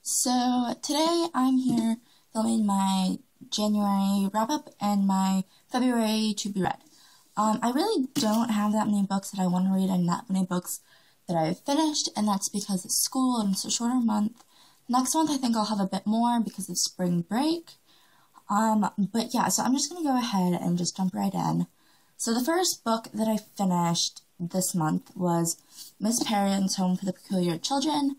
So today I'm here filming my January wrap-up and my February to be read. I really don't have that many books that I want to read and that many books that I've finished, and that's because it's school and it's a shorter month. Next month I think I'll have a bit more because of spring break. But yeah, so I'm just going to go ahead and just jump right in. So the first book that I finished this month was Miss Perrin's Home for the Peculiar Children.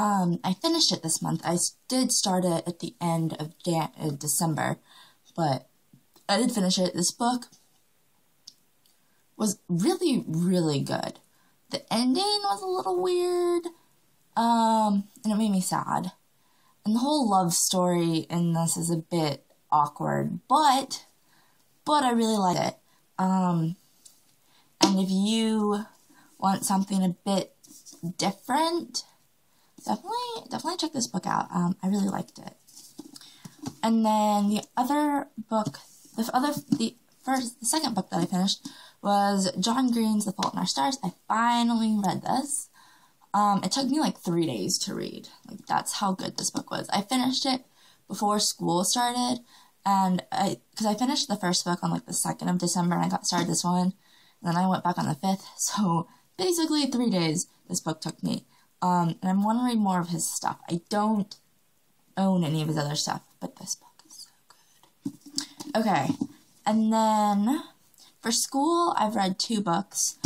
I finished it this month. I did start it at the end of December, but I did finish it. This book was really, really good. The ending was a little weird, and it made me sad. And the whole love story in this is a bit awkward, but I really like it. And if you want something a bit different, definitely check this book out. I really liked it. And then the second book that I finished was John Green's The Fault in Our Stars. I finally read this. It took me like 3 days to read. Like, that's how good this book was. I finished it before school started, and because I finished the first book on like the 2nd of December, and I got started this one, and then I went back on the 5th. So basically 3 days this book took me. And I want to read more of his stuff. I don't own any of his other stuff, but this book is so good. Okay, and then for school, I've read 2 books,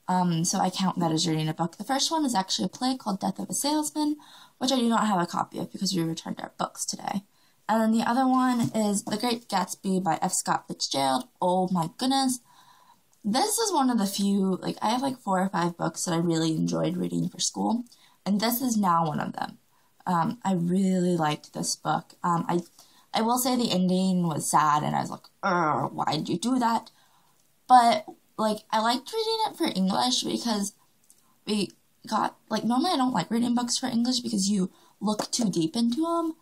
so I count that as reading a book. The first one is actually a play called Death of a Salesman, which I do not have a copy of because we returned our books today. And then the other one is The Great Gatsby by F. Scott Fitzgerald. Oh my goodness. This is one of the few, I have 4 or 5 books that I really enjoyed reading for school, and this is now one of them. I really liked this book. I will say the ending was sad, and I was like, why did you do that? But, I liked reading it for English because we got, normally I don't like reading books for English because you look too deep into them,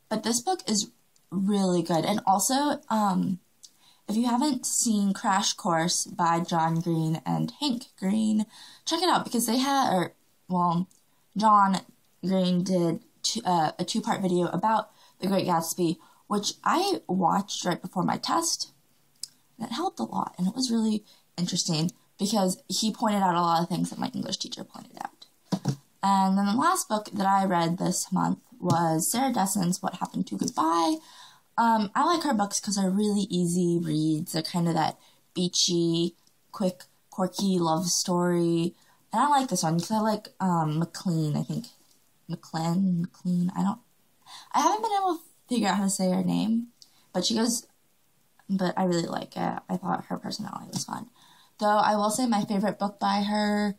but this book is really good. And also, if you haven't seen Crash Course by John Green and Hank Green, check it out because they had, John Green did a 2-part video about The Great Gatsby, which I watched right before my test, and it helped a lot, and it was really interesting because he pointed out a lot of things that my English teacher pointed out. And then the last book that I read this month was Sarah Dessen's What Happened to Goodbye. I like her books because they're really easy reads. They're kind of that beachy, quick, quirky love story. And I like this one because I like McLean, I think. McLean, I haven't been able to figure out how to say her name, but I really like it. I thought her personality was fun. Though I will say my favorite book by her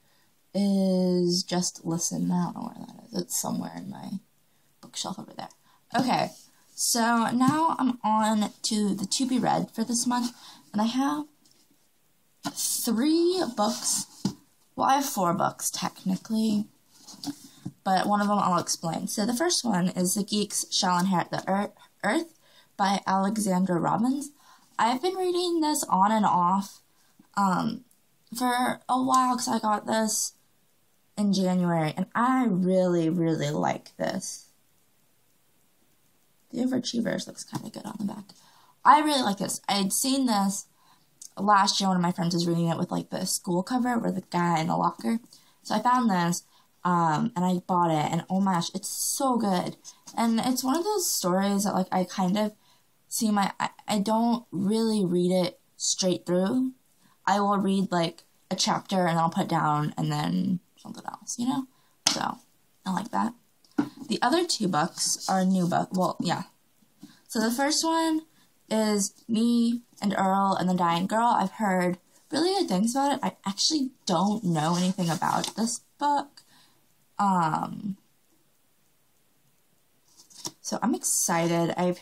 is Just Listen. I don't know where that is. It's somewhere in my bookshelf over there. Okay, so now I'm on to the to be read for this month, and I have 3 books. Well, I have 4 books technically, but one of them I'll explain. So the first one is The Geeks Shall Inherit the Earth by Alexandra Robbins. I've been reading this on and off for a while because I got this in January, and I really, really like this. The Overachievers looks kind of good on the back. I really like this. I had seen this last year. One of my friends was reading it with the school cover where the guy in the locker. So I found this, and I bought it, and oh my gosh, it's so good. And it's one of those stories that I kind of see I don't really read it straight through. I will read a chapter and I'll put it down and then something else, So I like that. The other 2 books are new books. Well, yeah. So the first one is Me and Earl and the Dying Girl. I've heard really good things about it. I actually don't know anything about this book. So I'm excited. I've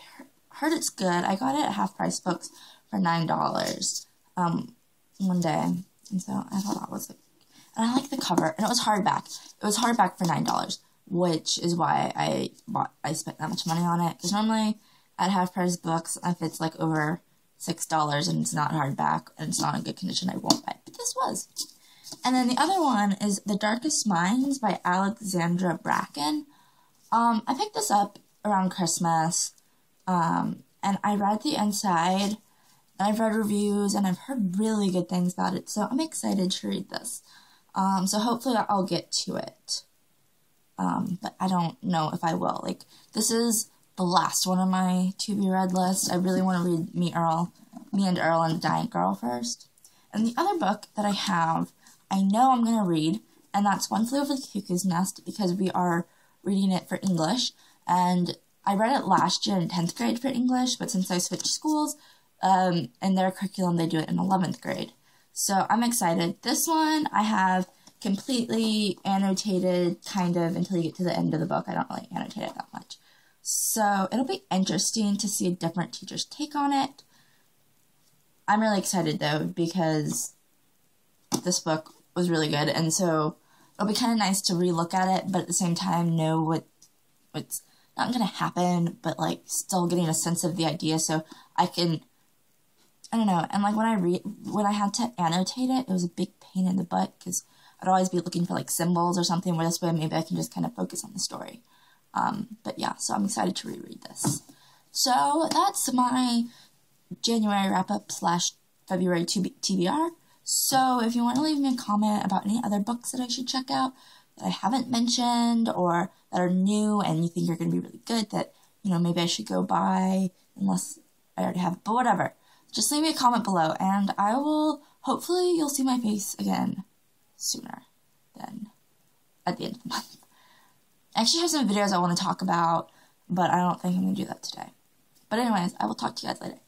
heard it's good. I got it at Half Price Books for $9 one day, and so I thought that was and I like the cover, and it was hardback. It was hardback for $9, which is why I spent that much money on it, because normally at Half Price Books, if it's over $6 and it's not hardback and it's not in good condition, I won't buy it, but this was. And then the other one is The Darkest Minds by Alexandra Bracken. I picked this up around Christmas, and I read the inside, and I've read reviews, and I've heard really good things about it, so I'm excited to read this. So hopefully I'll get to it. But I don't know if I will. Like, this is the last one on my to-be read list. I really want to read Me and Earl and the Giant Girl first. And the other book that I have, I know I'm going to read, and that's One Flew Over the Cuckoo's Nest, because we are reading it for English. And I read it last year in 10th grade for English, but since I switched schools, in their curriculum, they do it in 11th grade. So I'm excited. This one I have completely annotated, kind of, until you get to the end of the book. I don't really annotate it that much. So it'll be interesting to see a different teacher's take on it. I'm really excited, though, because this book was really good, and so it'll be kind of nice to relook at it, but at the same time know what's not going to happen, but, like, still getting a sense of the idea, so I can, I don't know, and, like, when I had to annotate it, it was a big pain in the butt, because I'd always be looking for, like, symbols or something, where this way maybe I can just kind of focus on the story. But yeah, so I'm excited to reread this. So that's my January wrap-up / February TBR. So if you want to leave me a comment about any other books that I should check out that I haven't mentioned, or that are new and you think are going to be really good, that, you know, maybe I should go buy, unless I already have, but whatever. Just leave me a comment below, and I will, hopefully you'll see my face again sooner than at the end of the month. I actually have some videos I want to talk about, but I don't think I'm going to do that today. But anyways, I will talk to you guys later.